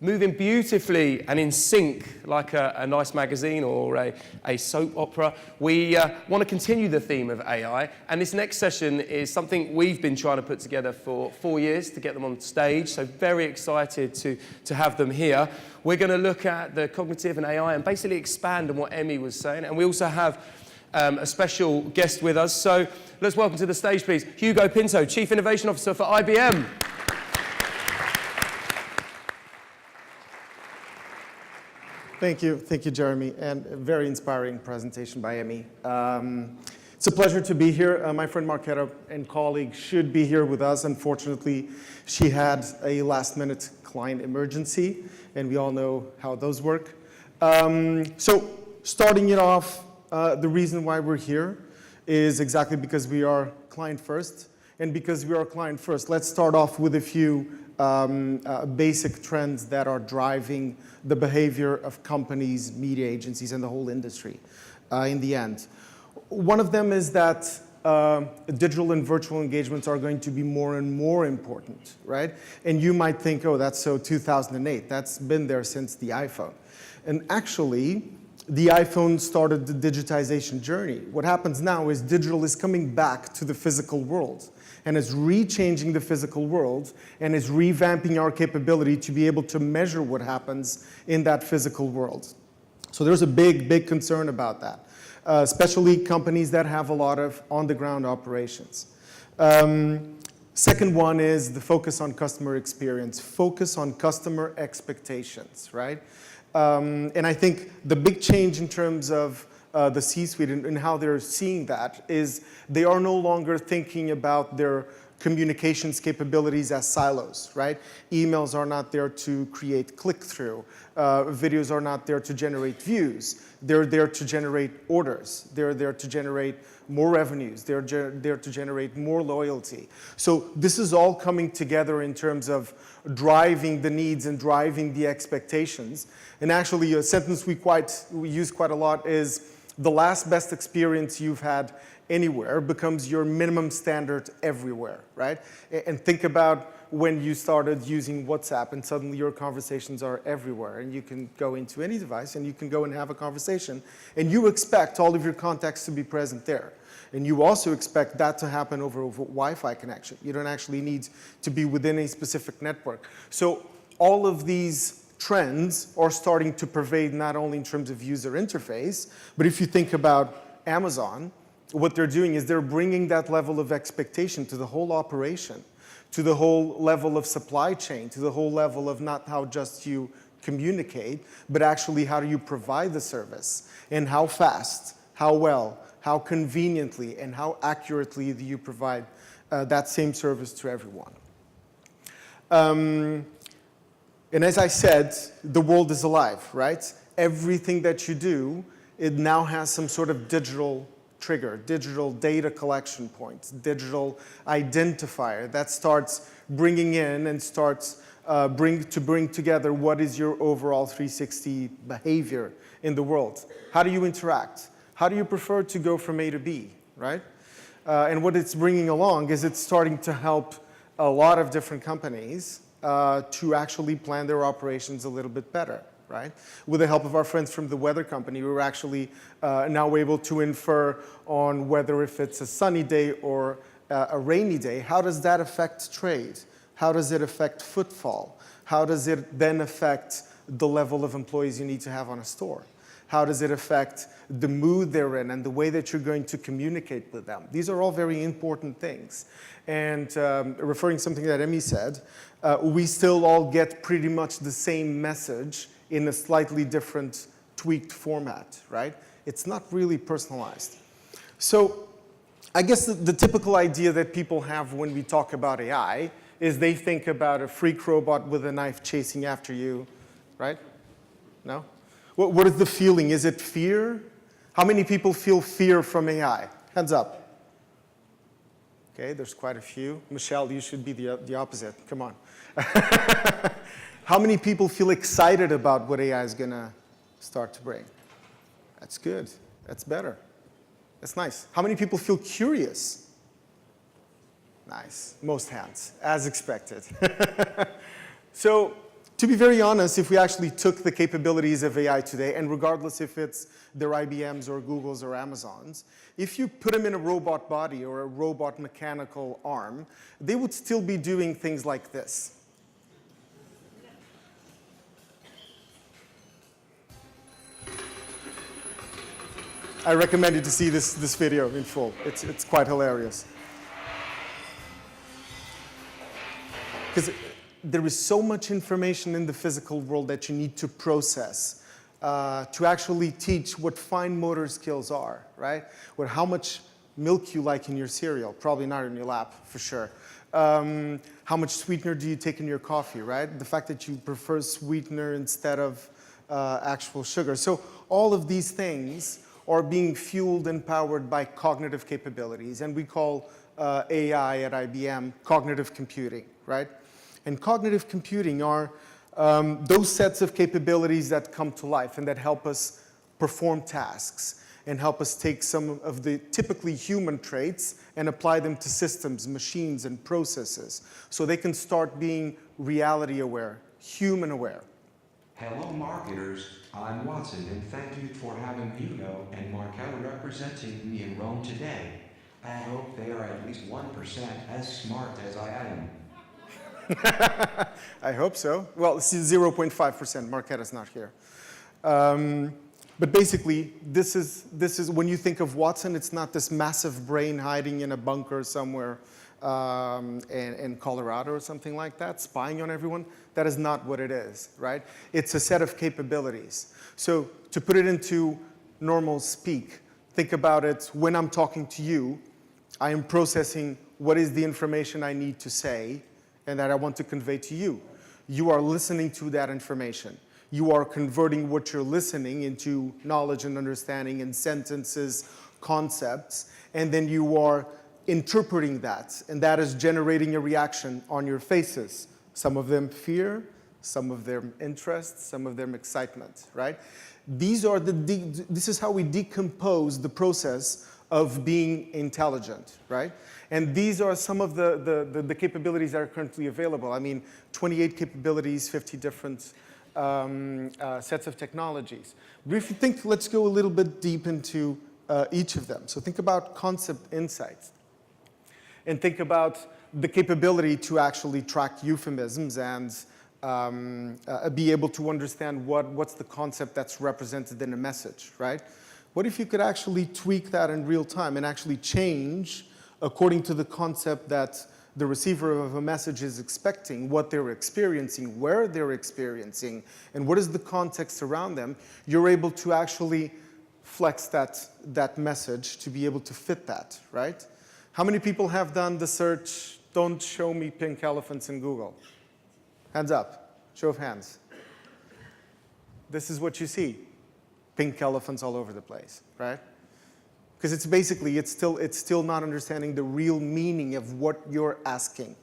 moving beautifully and in sync like a nice magazine or a soap opera. We want to continue the theme of AI, and this next session is something we've been trying to put together for 4 years to get them on stage, so very excited to have them here. We're going to look at the cognitive and AI and basically expand on what Emmy was saying, and we also have a special guest with us, so let's welcome to the stage, please, Hugo Pinto, Chief Innovation Officer for IBM. Thank you, Jeremy, and a very inspiring presentation by Emmy. It's a pleasure to be here. My friend Marketa and colleague should be here with us. Unfortunately, she had a last-minute client emergency, and we all know how those work. So starting it off, the reason why we're here is exactly because we are client first, and because we are client first, let's start off with a few basic trends that are driving the behavior of companies, media agencies, and the whole industry in the end. One of them is that digital and virtual engagements are going to be more and more important, right? And you might think, oh, that's so 2008. That's been there since the iPhone. And actually, the iPhone started the digitization journey. What happens now is digital is coming back to the physical world and is re-changing the physical world and is revamping our capability to be able to measure what happens in that physical world. So there's a big concern about that, especially companies that have a lot of on-the-ground operations. Second one is the focus on customer experience, focus on customer expectations, right? And I think the big change in terms of the C-suite and how they're seeing that is they are no longer thinking about their communications capabilities as silos, right? Emails are not there to create click-through. Videos are not there to generate views. They're there to generate orders. They're there to generate more revenues. They're there to generate more loyalty. So this is all coming together in terms of driving the needs and driving the expectations. And actually, a sentence we use quite a lot is, the last best experience you've had anywhere becomes your minimum standard everywhere, right? And think about when you started using WhatsApp and suddenly your conversations are everywhere and you can go into any device and you can go and have a conversation and you expect all of your contacts to be present there. And you also expect that to happen over Wi-Fi connection. You don't actually need to be within a specific network. So all of these trends are starting to pervade not only in terms of user interface, but if you think about Amazon, what they're doing is they're bringing that level of expectation to the whole operation, to the whole level of supply chain, to the whole level of not how just you communicate, but actually how do you provide the service, and how fast, how well, how conveniently, and how accurately do you provide that same service to everyone. And as I said, the world is alive, right? Everything that you do, it now has some sort of digital trigger, digital data collection point, digital identifier that starts bringing in and starts bring together what is your overall 360 behavior in the world. How do you interact? How do you prefer to go from A to B, right? And what it's bringing along is it's starting to help a lot of different companies to actually plan their operations a little bit better, right? With the help of our friends from the weather company, we're actually now able to infer on whether if it's a sunny day or a rainy day, how does that affect trade? How does it affect footfall? How does it then affect the level of employees you need to have on a store? How does it affect the mood they're in and the way that you're going to communicate with them? These are all very important things. And referring to something that Emmy said, we still all get pretty much the same message in a slightly different, tweaked format, right? It's not really personalized. So I guess the typical idea that people have when we talk about AI is they think about a freak robot with a knife chasing after you, right? No? What is the feeling? Is it fear? How many people feel fear from AI? Hands up. Okay, there's quite a few. Michelle, you should be the opposite. Come on. How many people feel excited about what AI is going to start to bring? That's good. That's better. That's nice. How many people feel curious? Nice. Most hands, as expected. So To be very honest, if we actually took the capabilities of AI today, and regardless if it's their IBMs or Googles or Amazons, if you put them in a robot body or a robot mechanical arm, they would still be doing things like this. I recommend you to see this video in full. It's quite hilarious. Because there is so much information in the physical world that you need to process to actually teach what fine motor skills are, right? Or how much milk you like in your cereal, probably not in your lap, for sure. How much sweetener do you take in your coffee, right? The fact that you prefer sweetener instead of actual sugar. So all of these things are being fueled and powered by cognitive capabilities, and we call AI at IBM cognitive computing, right? And cognitive computing are those sets of capabilities that come to life and that help us perform tasks and help us take some of the typically human traits and apply them to systems, machines, and processes so they can start being reality aware, human aware. Hello marketers, I'm Watson and thank you for having Uno and Marketo representing me in Rome today. I hope they are at least 1% as smart as I am. I hope so. Well, 0.5%, Marketa's not here. But basically, this is when you think of Watson, it's not this massive brain hiding in a bunker somewhere in Colorado or something like that, spying on everyone. That is not what it is, right? It's a set of capabilities. So to put it into normal speak, think about it when I'm talking to you, I am processing what is the information I need to say and that I want to convey to you. You are listening to that information. You are converting what you're listening into knowledge and understanding in sentences, concepts, and then you are interpreting that, and that is generating a reaction on your faces. Some of them fear, some of them interest, some of them excitement, right? This is how we decompose the process of being intelligent, right? And these are some of the capabilities that are currently available. I mean, 28 capabilities, 50 different sets of technologies. But if you think, let's go a little bit deep into each of them. So think about concept insights. And think about the capability to actually track euphemisms and be able to understand what's the concept that's represented in a message, right? What if you could actually tweak that in real time and actually change according to the concept that the receiver of a message is expecting, what they're experiencing, where they're experiencing, and what is the context around them? You're able to actually flex that message to be able to fit that, right? How many people have done the search, don't show me pink elephants in Google? Hands up, show of hands. This is what you see, pink elephants all over the place, right? Because it's basically, it's still not understanding the real meaning of what you're asking.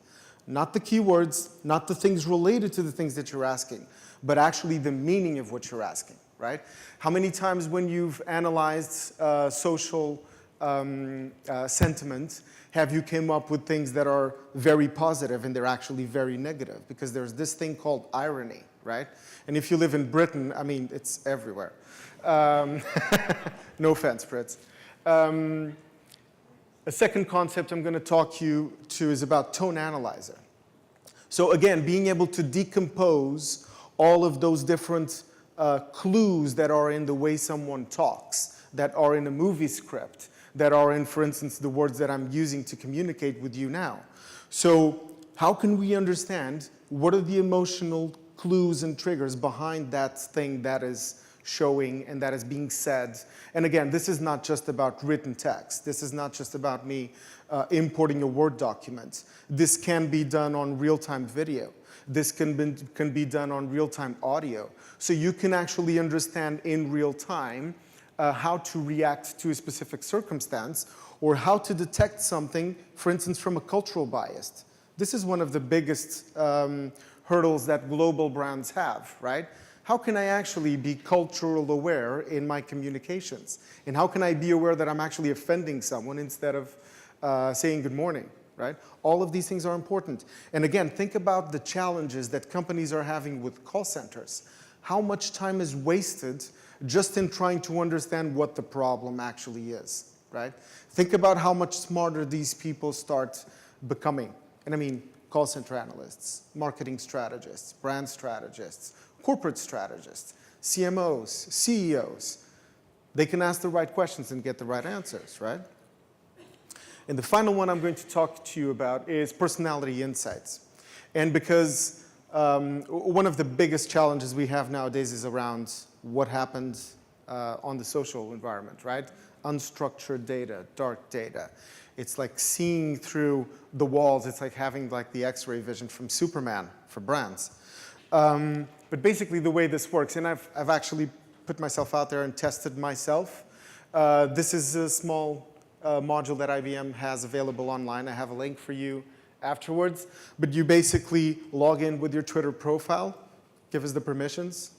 Not the keywords, not the things related to the things that you're asking, but actually the meaning of what you're asking, right? How many times when you've analyzed social sentiment, have you came up with things that are very positive and they're actually very negative? Because there's this thing called irony, right? And if you live in Britain, I mean, it's everywhere. No offense, Brits. A second concept I'm going to talk you to is about tone analyzer. So again, being able to decompose all of those different clues that are in the way someone talks, that are in a movie script, that are in, for instance, the words that I'm using to communicate with you now. So how can we understand what are the emotional clues and triggers behind that thing that is showing and that is being said? And again, this is not just about written text. This is not just about me importing a Word document. This can be done on real-time video. This can be done on real-time audio. So you can actually understand in real time how to react to a specific circumstance or how to detect something, for instance, from a cultural bias. This is one of the biggest hurdles that global brands have, right? How can I actually be cultural aware in my communications? And how can I be aware that I'm actually offending someone instead of saying good morning, right? All of these things are important. And again, think about the challenges that companies are having with call centers. How much time is wasted just in trying to understand what the problem actually is, right? Think about how much smarter these people start becoming. And I mean, call center analysts, marketing strategists, brand strategists, corporate strategists, CMOs, CEOs. They can ask the right questions and get the right answers, right? And the final one I'm going to talk to you about is personality insights. And because one of the biggest challenges we have nowadays is around what happens on the social environment, right? Unstructured data, dark data. It's like seeing through the walls. It's like having like the X-ray vision from Superman for brands. But basically the way this works, and I've actually put myself out there and tested myself. This is a small module that IBM has available online. I have a link for you afterwards. But you basically log in with your Twitter profile, give us the permissions,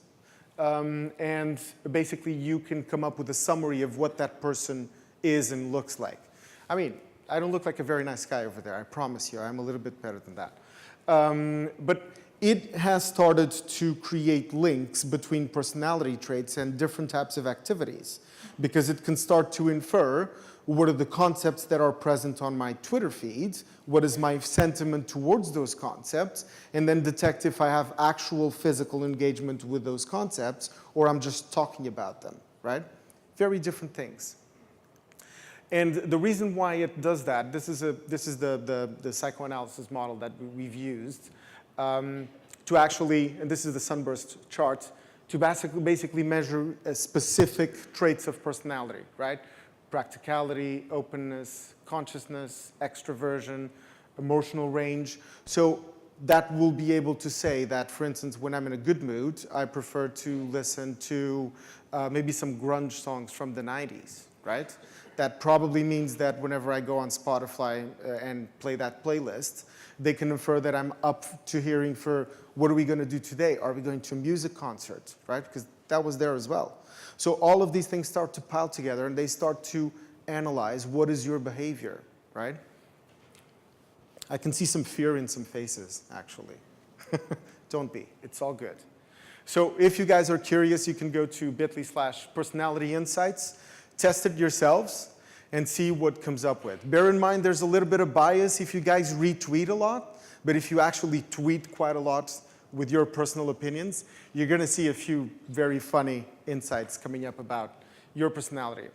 and basically you can come up with a summary of what that person is and looks like. I mean, I don't look like a very nice guy over there, I promise you. I'm a little bit better than that. But it has started to create links between personality traits and different types of activities, because it can start to infer what are the concepts that are present on my Twitter feeds, what is my sentiment towards those concepts, and then detect if I have actual physical engagement with those concepts or I'm just talking about them, right? Very different things. And the reason why it does that, this is the psychoanalysis model that we've used to actually, and this is the sunburst chart, to basically measure specific traits of personality, right? Practicality, openness, consciousness, extroversion, emotional range. So that will be able to say that, for instance, when I'm in a good mood, I prefer to listen to maybe some grunge songs from the 90s, right? That probably means that whenever I go on Spotify and play that playlist, they can infer that I'm up to hearing for what are we going to do today? Are we going to a music concert, right? Because that was there as well. So all of these things start to pile together and they start to analyze what is your behavior, right? I can see some fear in some faces, actually. Don't be, it's all good. So if you guys are curious, you can go to bit.ly/personality insights, test it yourselves, and see what comes up with. Bear in mind, there's a little bit of bias if you guys retweet a lot, but if you actually tweet quite a lot with your personal opinions, you're going to see a few very funny insights coming up about your personality.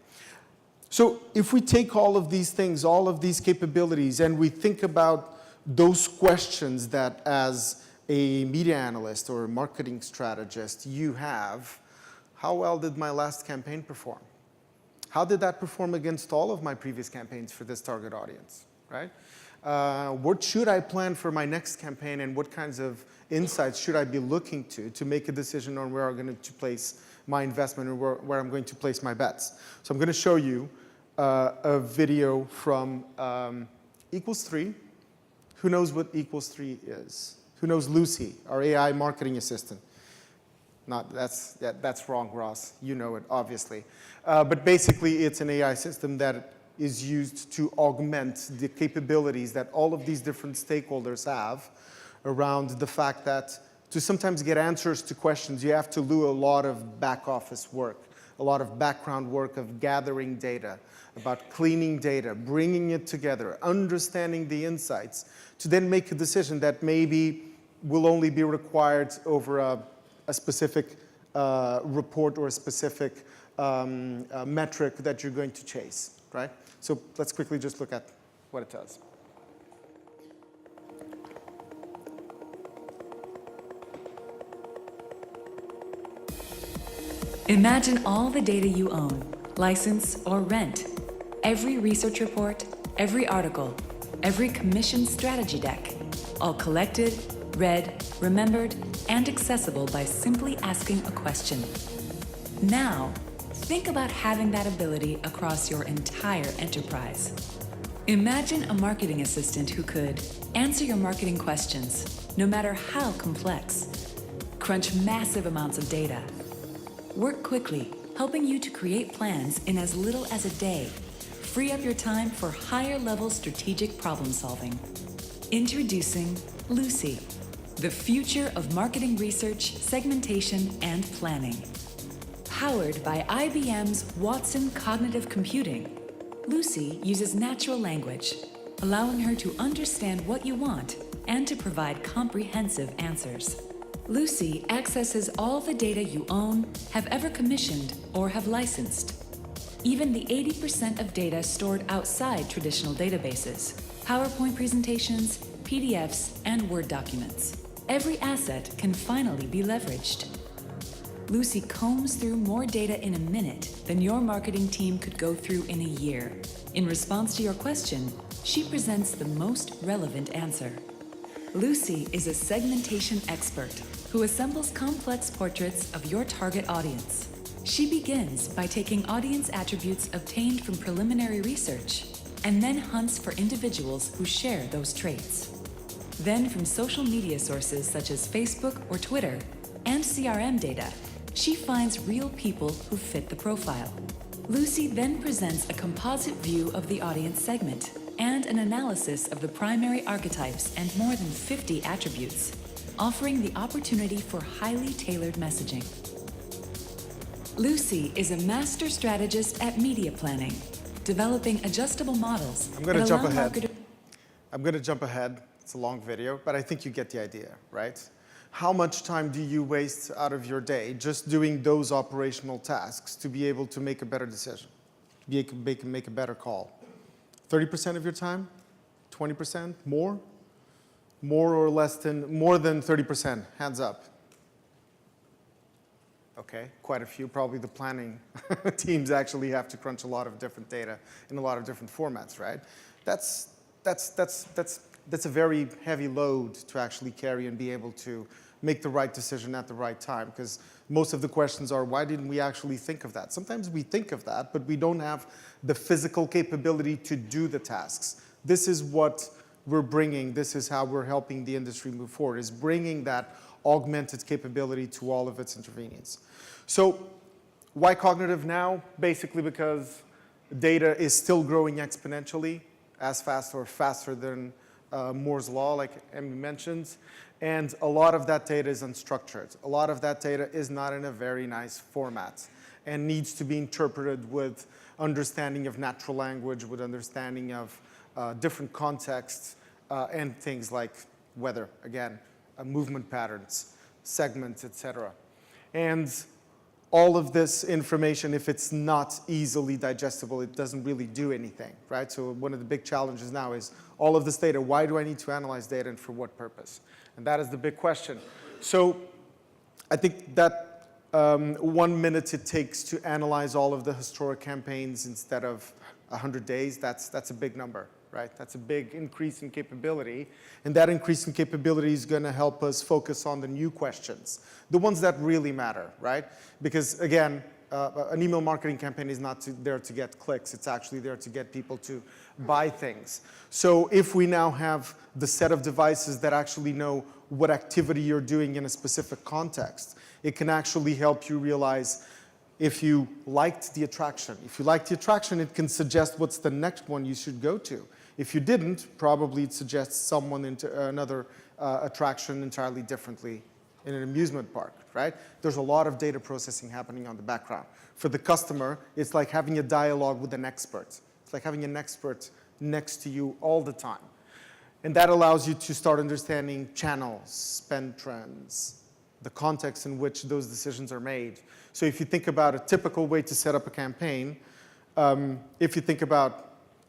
So if we take all of these things, all of these capabilities, and we think about those questions that as a media analyst or a marketing strategist you have, how well did my last campaign perform? How did that perform against all of my previous campaigns for this target audience, right? What should I plan for my next campaign, and what kinds of insights should I be looking to make a decision on where I'm going to place my investment or where I'm going to place my bets? So I'm going to show you a video from Equals 3. Who knows what Equals 3 is? Who knows Lucy, our AI marketing assistant? That's wrong, Ross. You know it, obviously. But basically, it's an AI system that is used to augment the capabilities that all of these different stakeholders have around the fact that to sometimes get answers to questions, you have to do a lot of back office work, a lot of background work of gathering data, about cleaning data, bringing it together, understanding the insights, to then make a decision that maybe will only be required over a specific report or a specific metric that you're going to chase, right? So let's quickly just look at what it does. Imagine all the data you own, license or rent. Every research report, every article, every commissioned strategy deck, all collected, read, remembered, and accessible by simply asking a question. Now, think about having that ability across your entire enterprise. Imagine a marketing assistant who could answer your marketing questions, no matter how complex, crunch massive amounts of data, work quickly, helping you to create plans in as little as a day, free up your time for higher-level strategic problem-solving. Introducing Lucy, the future of marketing research, segmentation, and planning. Powered by IBM's Watson Cognitive Computing, Lucy uses natural language, allowing her to understand what you want and to provide comprehensive answers. Lucy accesses all the data you own, have ever commissioned, or have licensed. Even the 80% of data stored outside traditional databases, PowerPoint presentations, PDFs, and Word documents. Every asset can finally be leveraged. Lucy combs through more data in a minute than your marketing team could go through in a year. In response to your question, she presents the most relevant answer. Lucy is a segmentation expert who assembles complex portraits of your target audience. She begins by taking audience attributes obtained from preliminary research and then hunts for individuals who share those traits. Then from social media sources such as Facebook or Twitter and CRM data, she finds real people who fit the profile. Lucy then presents a composite view of the audience segment and an analysis of the primary archetypes and more than 50 attributes, offering the opportunity for highly tailored messaging. Lucy is a master strategist at media planning, developing adjustable models. I'm going to jump ahead. I'm going to jump ahead. It's a long video, but I think you get the idea, right? How much time do you waste out of your day just doing those operational tasks to be able to make a better decision, make a better call? 30% of your time? 20%? More? More than 30%? Hands up. Okay, quite a few. Probably the planning teams actually have to crunch a lot of different data in a lot of different formats, right? That's a very heavy load to actually carry and be able to make the right decision at the right time, because most of the questions are, why didn't we actually think of that? Sometimes we think of that, but we don't have the physical capability to do the tasks. This is what we're bringing. This is how we're helping the industry move forward, is bringing that augmented capability to all of its intervenience. So why cognitive now? Basically because data is still growing exponentially, as fast or faster than Moore's Law, like Emmy mentioned. And a lot of that data is unstructured. A lot of that data is not in a very nice format and needs to be interpreted with understanding of natural language, with understanding of different contexts, and things like weather, again, movement patterns, segments, etc. And all of this information, if it's not easily digestible, it doesn't really do anything, right? So one of the big challenges now is all of this data, why do I need to analyze data and for what purpose? And that is the big question. So I think that 1 minute it takes to analyze all of the historic campaigns instead of 100 days, that's a big number, right? That's a big increase in capability. And that increase in capability is going to help us focus on the new questions, the ones that really matter, right? Because again, an email marketing campaign is not there to get clicks. It's actually there to get people to buy things. So if we now have the set of devices that actually know what activity you're doing in a specific context, it can actually help you realize if you liked the attraction. If you liked the attraction, it can suggest what's the next one you should go to. If you didn't, probably it suggests someone into another attraction entirely differently in an amusement park, right? There's a lot of data processing happening on the background. For the customer, it's like having a dialogue with an expert. It's like having an expert next to you all the time. And that allows you to start understanding channels, spend trends, the context in which those decisions are made. So if you think about a typical way to set up a campaign, if you think about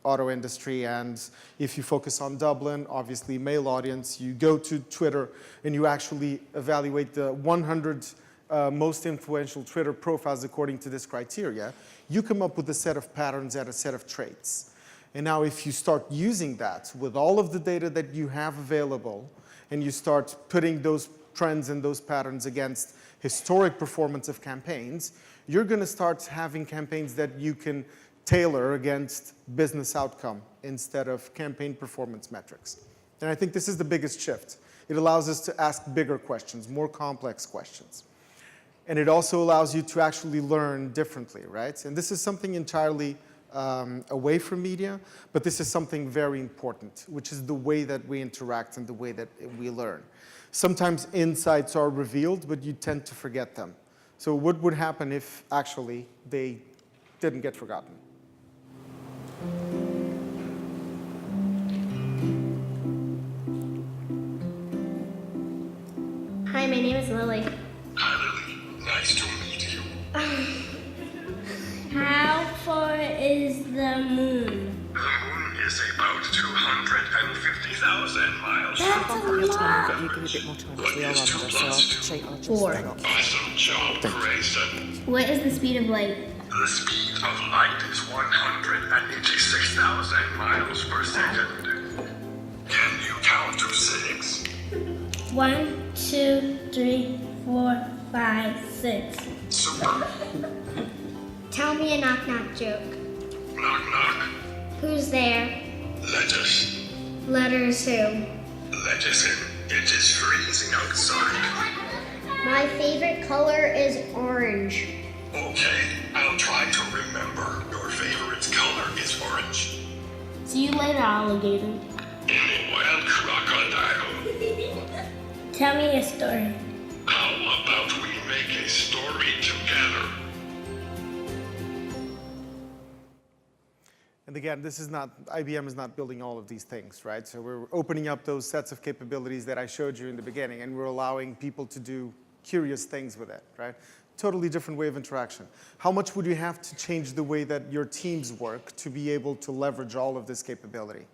auto industry, and if you focus on Dublin, obviously male audience, you go to Twitter and you actually evaluate the 100 most influential Twitter profiles according to this criteria, you come up with a set of patterns and a set of traits. And now if you start using that with all of the data that you have available, and you start putting those trends and those patterns against historic performance of campaigns, you're going to start having campaigns that you can tailor against business outcome instead of campaign performance metrics. And I think this is the biggest shift. It allows us to ask bigger questions, more complex questions. And it also allows you to actually learn differently, right? And this is something entirely away from media, but this is something very important, which is the way that we interact and the way that we learn. Sometimes insights are revealed, but you tend to forget them. So what would happen if actually they didn't get forgotten? Hi, my name is Lily. Hi, Lily. Nice to meet you. How far is the moon? The moon is about 250,000 miles That's from a Earth. lot. But you give a bit more time What because we are is under, 2 so I'll plus 2? say I'll just 4. stop. Awesome job, Grayson. What is the speed of light? The speed of light is 186,000 miles per second. Can you count to 6? 1, 2, 3, 4, 5, 6. Super. Tell me a knock-knock joke. Knock, knock. Who's there? Lettuce. Letters who? Lettuce in. It is freezing outside. My favorite color is orange. Okay, I'll try to remember. Your favorite color is orange. See you later, alligator. In a wild crocodile. Tell me a story. How about we make a story together? And again, this is not, IBM is not building all of these things, right? So we're opening up those sets of capabilities that I showed you in the beginning, and we're allowing people to do curious things with it, right? Totally different way of interaction. How much would you have to change the way that your teams work to be able to leverage all of this capability?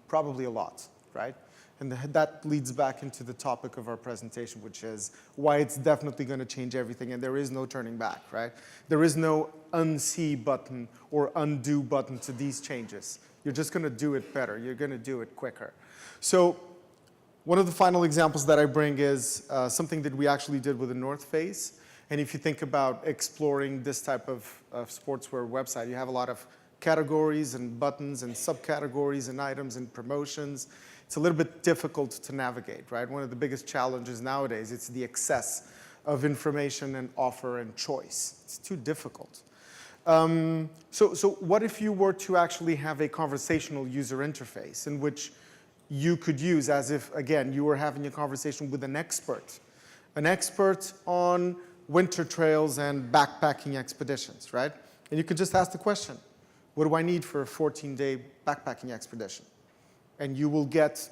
Probably a lot, right? And that leads back into the topic of our presentation, which is why it's definitely going to change everything, and there is no turning back, right? There is no unsee button or undo button to these changes. You're just going to do it better. You're going to do it quicker. So one of the final examples that I bring is something that we actually did with the North Face. And if you think about exploring this type of sportswear website, you have a lot of categories and buttons and subcategories and items and promotions. It's a little bit difficult to navigate, right? One of the biggest challenges nowadays, it's the excess of information and offer and choice. It's too difficult. So what if you were to actually have a conversational user interface in which you could use as if, again, you were having a conversation with an expert on winter trails and backpacking expeditions, right? And you could just ask the question, what do I need for a 14-day backpacking expedition? And you will get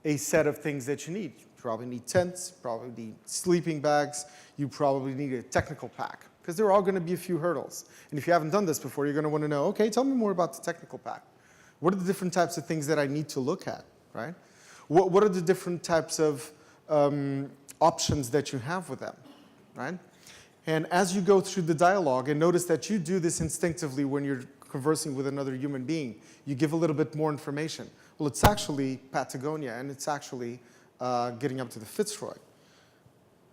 a set of things that you need. You probably need tents, probably need sleeping bags, you probably need a technical pack, because there are going to be a few hurdles. And if you haven't done this before, you're going to want to know, okay, tell me more about the technical pack. What are the different types of things that I need to look at, right? What are the different types of options that you have with them, right? And as you go through the dialogue, and notice that you do this instinctively when you're conversing with another human being, you give a little bit more information. Well, it's actually Patagonia, and it's actually getting up to the Fitzroy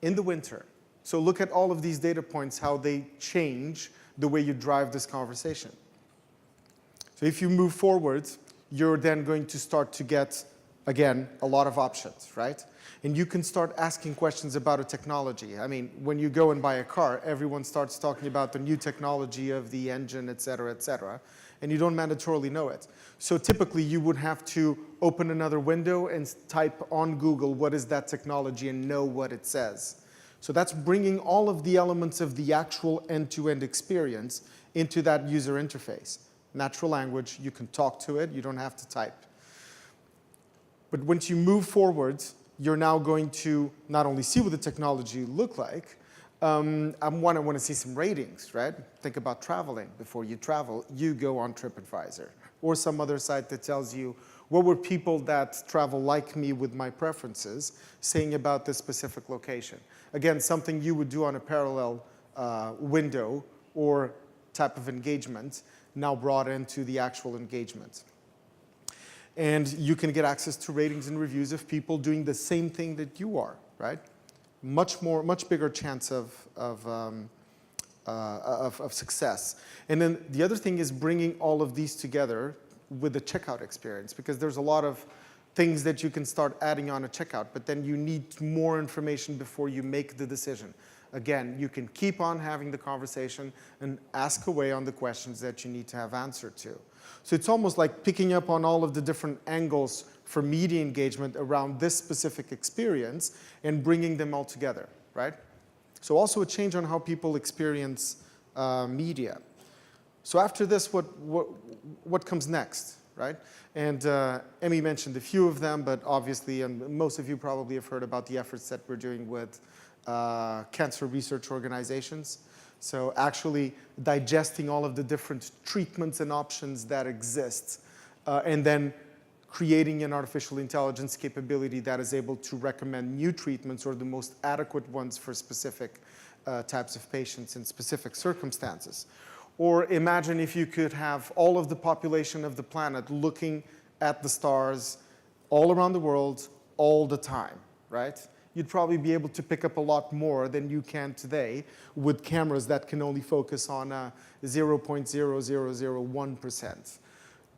in the winter. So look at all of these data points, how they change the way you drive this conversation. So if you move forward, you're then going to start to get, again, a lot of options, right? And you can start asking questions about a technology. I mean, when you go and buy a car, everyone starts talking about the new technology of the engine, et cetera, and you don't mandatorily know it. So typically, you would have to open another window and type on Google, what is that technology, and know what it says. So that's bringing all of the elements of the actual end-to-end experience into that user interface. Natural language, you can talk to it, you don't have to type. But once you move forward, you're now going to not only see what the technology look like, I want to see some ratings, right? Think about traveling. Before you travel, you go on TripAdvisor or some other site that tells you what were people that travel like me with my preferences saying about this specific location. Again, something you would do on a parallel window or type of engagement now brought into the actual engagement. And you can get access to ratings and reviews of people doing the same thing that you are, right? Much bigger chance of success. And then the other thing is bringing all of these together with the checkout experience, because there's a lot of things that you can start adding on a checkout, but then you need more information before you make the decision. Again, you can keep on having the conversation and ask away on the questions that you need to have answered to. So it's almost like picking up on all of the different angles for media engagement around this specific experience and bringing them all together, right? So also a change on how people experience media. So after this, what comes next, right? And Emmy mentioned a few of them, but obviously, and most of you probably have heard about the efforts that we're doing with cancer research organizations. So actually digesting all of the different treatments and options that exist, and then creating an artificial intelligence capability that is able to recommend new treatments or the most adequate ones for specific types of patients in specific circumstances. Or imagine if you could have all of the population of the planet looking at the stars all around the world all the time, right? You'd probably be able to pick up a lot more than you can today with cameras that can only focus on 0.0001%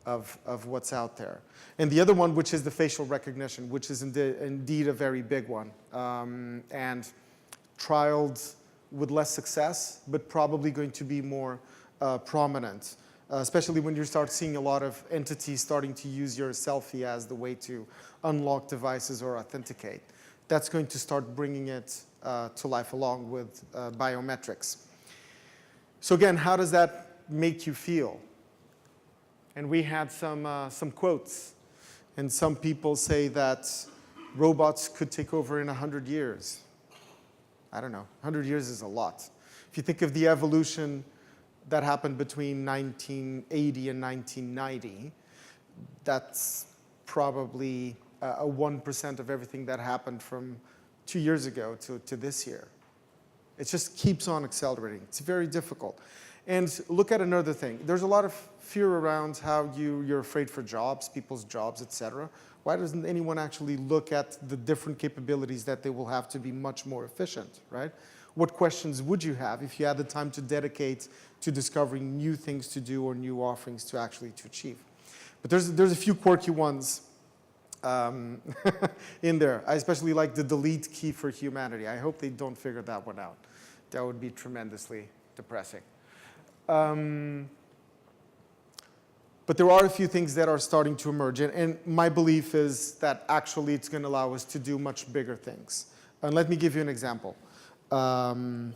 of what's out there. And the other one, which is the facial recognition, which is indeed a very big one, and trialed with less success, but probably going to be more prominent, especially when you start seeing a lot of entities starting to use your selfie as the way to unlock devices or authenticate. That's going to start bringing it to life along with biometrics. So again, how does that make you feel? And we had some quotes. And some people say that robots could take over in 100 years. I don't know, 100 years is a lot. If you think of the evolution that happened between 1980 and 1990, that's probably 1% of everything that happened from 2 years ago to this year. It just keeps on accelerating. It's very difficult. And look at another thing. There's a lot of fear around how you're afraid for jobs, people's jobs, etc. Why doesn't anyone actually look at the different capabilities that they will have to be much more efficient, right? What questions would you have if you had the time to dedicate to discovering new things to do or new offerings to actually to achieve? But there's a few quirky ones in there. I especially like the delete key for humanity. I hope they don't figure that one out. That would be tremendously depressing. But there are a few things that are starting to emerge. And my belief is that actually it's going to allow us to do much bigger things. And let me give you an example. I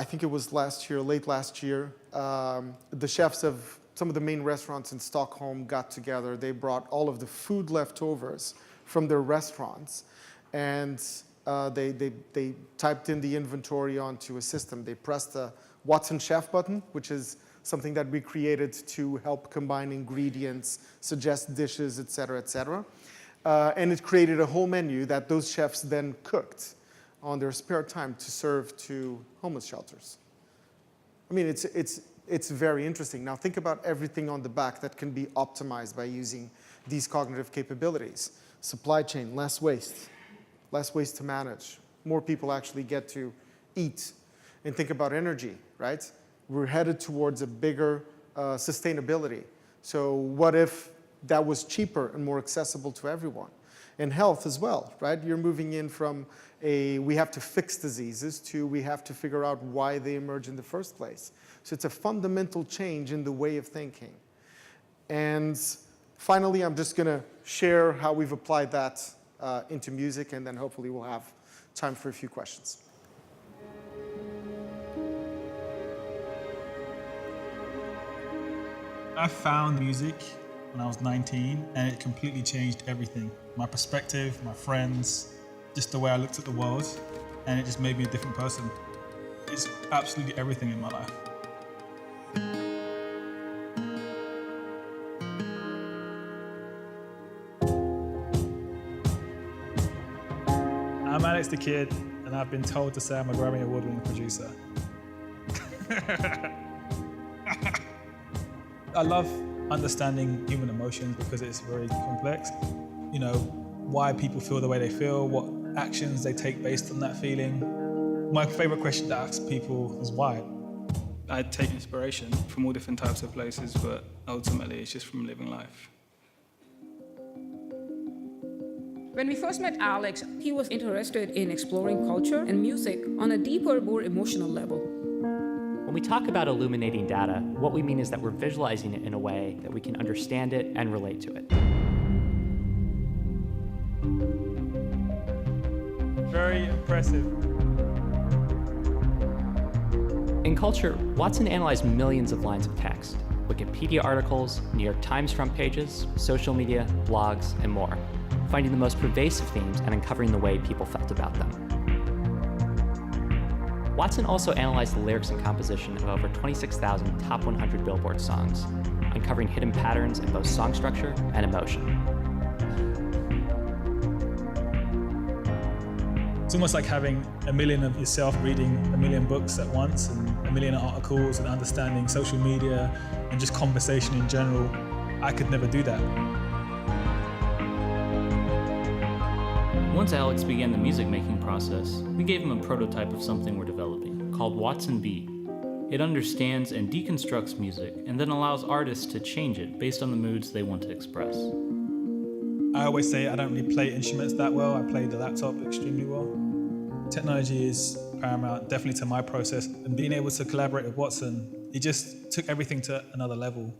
think it was last year, late last year, the chefs of some of the main restaurants in Stockholm got together. They brought all of the food leftovers from their restaurants, and they typed in the inventory onto a system. They pressed the Watson Chef button, which is something that we created to help combine ingredients, suggest dishes, et cetera, et cetera. And it created a whole menu that those chefs then cooked on their spare time to serve to homeless shelters. I mean, it's very interesting. Now think about everything on the back that can be optimized by using these cognitive capabilities. Supply chain, less waste to manage. More people actually get to eat. And think about energy, right? We're headed towards a bigger sustainability. So what if that was cheaper and more accessible to everyone? And health as well, right? You're moving in from we have to fix diseases to we have to figure out why they emerge in the first place. So it's a fundamental change in the way of thinking. And finally, I'm just going to share how we've applied that into music, and then hopefully we'll have time for a few questions. I found music when I was 19, and it completely changed everything. My perspective, my friends, just the way I looked at the world, and it just made me a different person. It's absolutely everything in my life. I'm Alex the Kid, and I've been told to say I'm a Grammy Award-winning producer. I love understanding human emotions because it's very complex. You know, why people feel the way they feel, what actions they take based on that feeling. My favorite question to ask people is why. I take inspiration from all different types of places, but ultimately it's just from living life. When we first met Alex, he was interested in exploring culture and music on a deeper, more emotional level. When we talk about illuminating data, what we mean is that we're visualizing it in a way that we can understand it and relate to it. Very impressive. In culture, Watson analyzed millions of lines of text, Wikipedia articles, New York Times front pages, social media, blogs, and more, finding the most pervasive themes and uncovering the way people felt about them. Watson also analyzed the lyrics and composition of over 26,000 top 100 Billboard songs, uncovering hidden patterns in both song structure and emotion. It's almost like having a million of yourself reading a million books at once and a million articles and understanding social media and just conversation in general. I could never do that. Once Alex began the music-making process, we gave him a prototype of something we're developing, called Watson Beat. It understands and deconstructs music and then allows artists to change it based on the moods they want to express. I always say I don't really play instruments that well. I play the laptop extremely well. Technology is paramount, definitely to my process. And being able to collaborate with Watson, he just took everything to another level.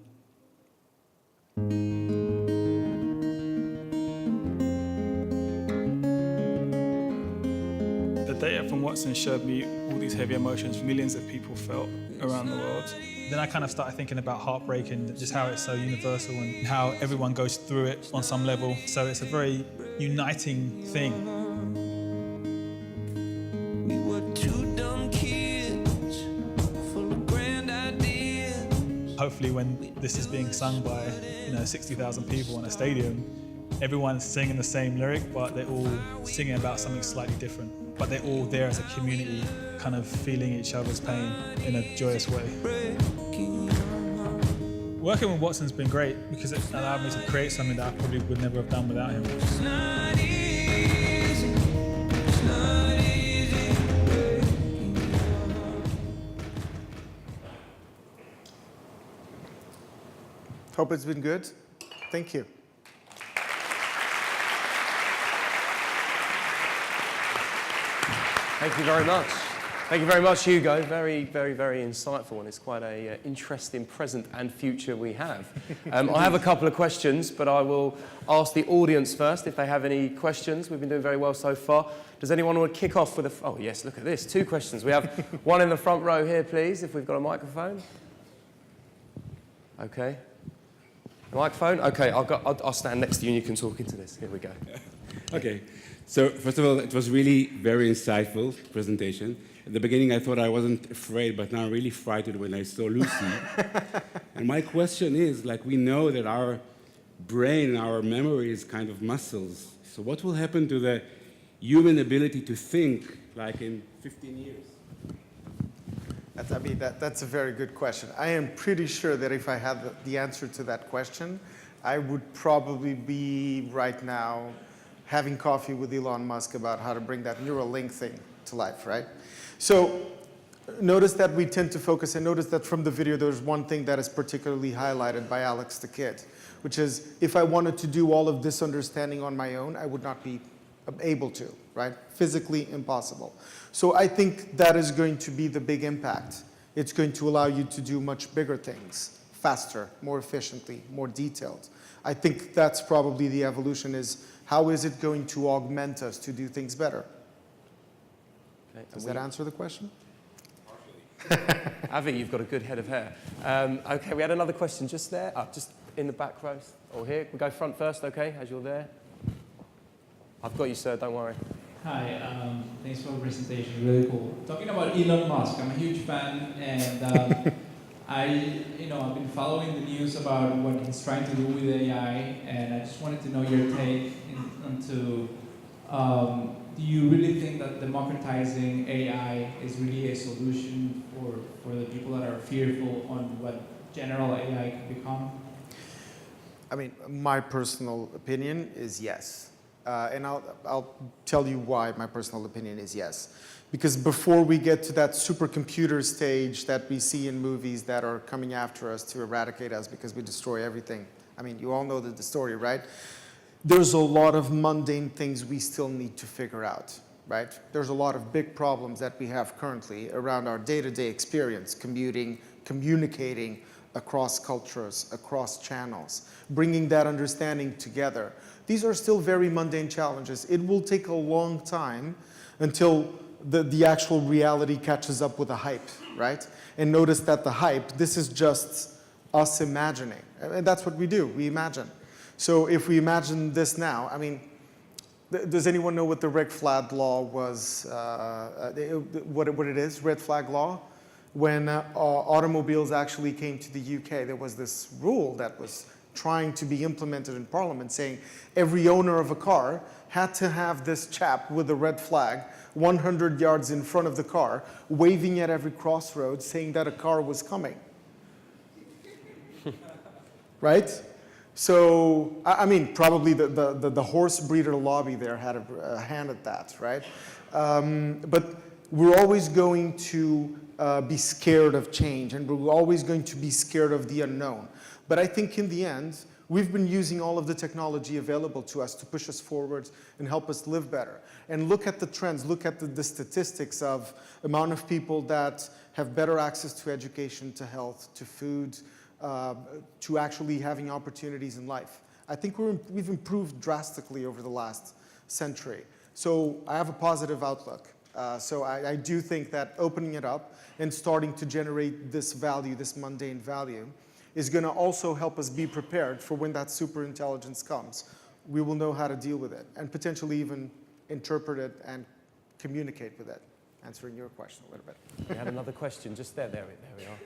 The data from Watson showed me all these heavy emotions millions of people felt around the world. Then I kind of started thinking about heartbreak and just how it's so universal and how everyone goes through it on some level. So it's a very uniting thing. We were two dumb kids, full of grand ideas. Hopefully when this is being sung by 60,000 people in a stadium, everyone's singing the same lyric, but they're all singing about something slightly different. But they're all there as a community, kind of feeling each other's pain in a joyous way. Working with Watson's been great because it allowed me to create something that I probably would never have done without him. It's not easy. It's not easy. Hope it's been good. Thank you. Thank you very much. Thank you very much, Hugo. Very, very, very insightful, and it's quite an interesting present and future we have. I have a couple of questions, but I will ask the audience first if they have any questions. We've been doing very well so far. Does anyone want to kick off with a... Oh, yes, look at this. 2 questions. We have one in the front row here, please, if we've got a microphone. Okay. A microphone? Okay, I'll stand next to you and you can talk into this. Here we go. Okay. So, first of all, it was really very insightful presentation. At the beginning, I thought I wasn't afraid, but now I'm really frightened when I saw Lucy. And my question is, we know that our brain, our memory is kind of muscles. So what will happen to the human ability to think, in 15 years? That's a very good question. I am pretty sure that if I had the answer to that question, I would probably be right now having coffee with Elon Musk about how to bring that Neuralink thing to life, right? So notice that we tend to focus, and notice that from the video there's one thing that is particularly highlighted by Alex the Kid, which is if I wanted to do all of this understanding on my own, I would not be able to, right? Physically impossible. So I think that is going to be the big impact. It's going to allow you to do much bigger things, faster, more efficiently, more detailed. I think that's probably the evolution is, how is it going to augment us to do things better? Okay, does that answer the question? Avi, you've got a good head of hair. Okay, we had another question just there, just in the back row, or here. We'll go front first, okay, as you're there. I've got you, sir, don't worry. Hi, thanks for the presentation, really cool. Talking about Elon Musk, I'm a huge fan, and I've been following the news about what he's trying to do with AI, and I just wanted to know your take into, do you really think that democratizing AI is really a solution for the people that are fearful on what general AI can become? I mean, my personal opinion is yes. And I'll tell you why my personal opinion is yes. Because before we get to that supercomputer stage that we see in movies that are coming after us to eradicate us because we destroy everything. I mean, you all know the story, right? there's a lot of mundane things we still need to figure out, right? There's a lot of big problems that we have currently around our day-to-day experience, commuting, communicating across cultures, across channels, bringing that understanding together. These are still very mundane challenges. It will take a long time until the actual reality catches up with the hype, right? And notice that the hype, this is just us imagining. And that's what we do, we imagine. So if we imagine this now, I mean, does anyone know what the red flag law was, what it is, red flag law? When automobiles actually came to the UK, there was this rule that was trying to be implemented in Parliament saying every owner of a car had to have this chap with a red flag 100 yards in front of the car, waving at every crossroad, saying that a car was coming. Right? So, I mean, probably the horse breeder lobby there had a hand at that, right? But we're always going to be scared of change, and we're always going to be scared of the unknown. But I think in the end, we've been using all of the technology available to us to push us forward and help us live better. And look at the trends, look at the statistics of amount of people that have better access to education, to health, to food, to actually having opportunities in life. I think we've improved drastically over the last century. So I have a positive outlook. So I do think that opening it up and starting to generate this value, this mundane value, is going to also help us be prepared for when that super intelligence comes. We will know how to deal with it and potentially even interpret it and communicate with it. Answering your question a little bit. We had another question just there. There we are.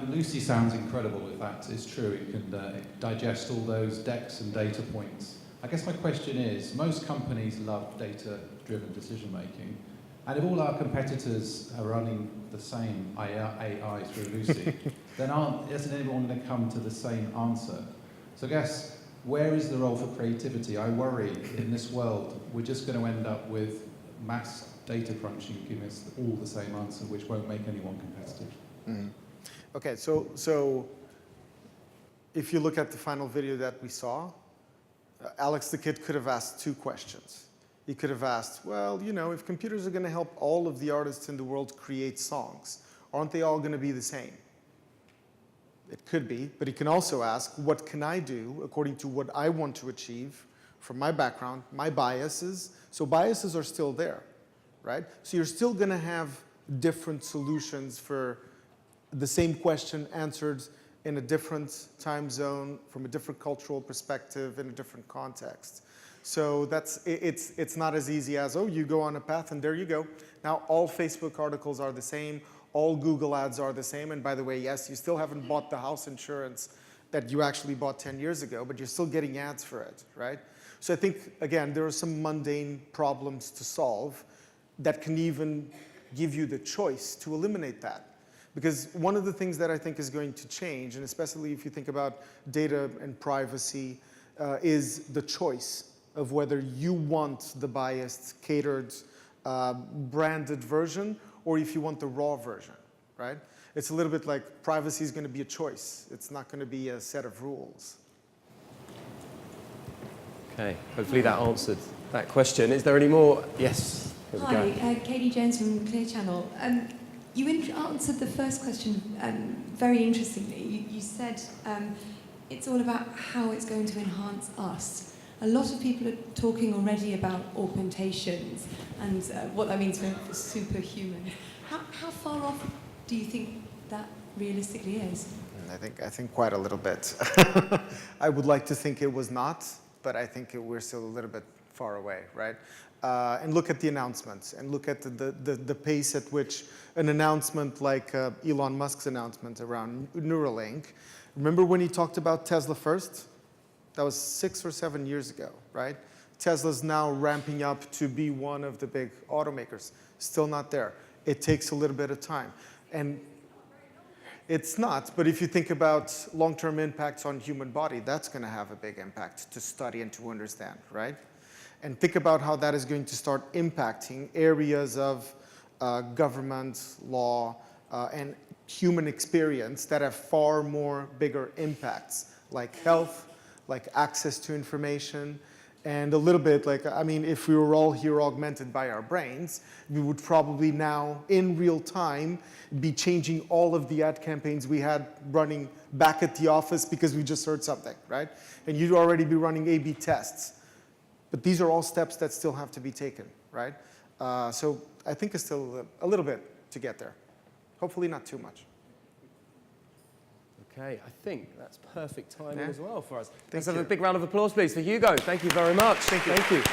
Lucy sounds incredible, if that is true. It can digest all those decks and data points. I guess my question is, most companies love data-driven decision-making, and if all our competitors are running the same AI through Lucy, then isn't anyone going to come to the same answer? So I guess, where is the role for creativity? I worry in this world, we're just going to end up with mass data crunching giving us all the same answer, which won't make anyone competitive. Mm-hmm. Okay, so if you look at the final video that we saw, Alex the Kid could have asked two questions. He could have asked, well, you know, if computers are going to help all of the artists in the world create songs, aren't they all going to be the same? It could be, but he can also ask, what can I do according to what I want to achieve from my background, my biases? So biases are still there, right? So you're still going to have different solutions for the same question answered in a different time zone, from a different cultural perspective, in a different context. So it's not as easy as, oh, you go on a path and there you go. Now all Facebook articles are the same, all Google ads are the same, and by the way, yes, you still haven't bought the house insurance that you actually bought 10 years ago, but you're still getting ads for it, right? So I think, again, there are some mundane problems to solve that can even give you the choice to eliminate that. Because one of the things that I think is going to change, and especially if you think about data and privacy, is the choice of whether you want the biased, catered, branded version, or if you want the raw version, right? It's a little bit like privacy is going to be a choice. It's not going to be a set of rules. Okay, hopefully that answered that question. Is there any more? Yes. Hi, Katie Jones from Clear Channel. You answered the first question very interestingly. You said it's all about how it's going to enhance us. A lot of people are talking already about augmentations and what that means for superhumans. How far off do you think that realistically is? I think quite a little bit. I would like to think it was not, but I think we're still a little bit far away, right? And look at the announcements, and look at the pace at which an announcement like Elon Musk's announcement around Neuralink. Remember when he talked about Tesla first? That was 6 or 7 years ago, right? Tesla's now ramping up to be one of the big automakers. Still not there. It takes a little bit of time. And it's not, but if you think about long-term impacts on human body, that's going to have a big impact to study and to understand, right? And think about how that is going to start impacting areas of government, law, and human experience that have far more bigger impacts like health, like access to information, and a little bit like, I mean, if we were all here augmented by our brains, we would probably now, in real time, be changing all of the ad campaigns we had running back at the office because we just heard something, right? And you'd already be running A/B tests. But these are all steps that still have to be taken, right? So I think it's still a little bit to get there. Hopefully not too much. Okay, I think that's perfect timing Yeah. as well for us. Thank Let's have a you. big round of applause, please, for Hugo. Thank you very much. Thank you.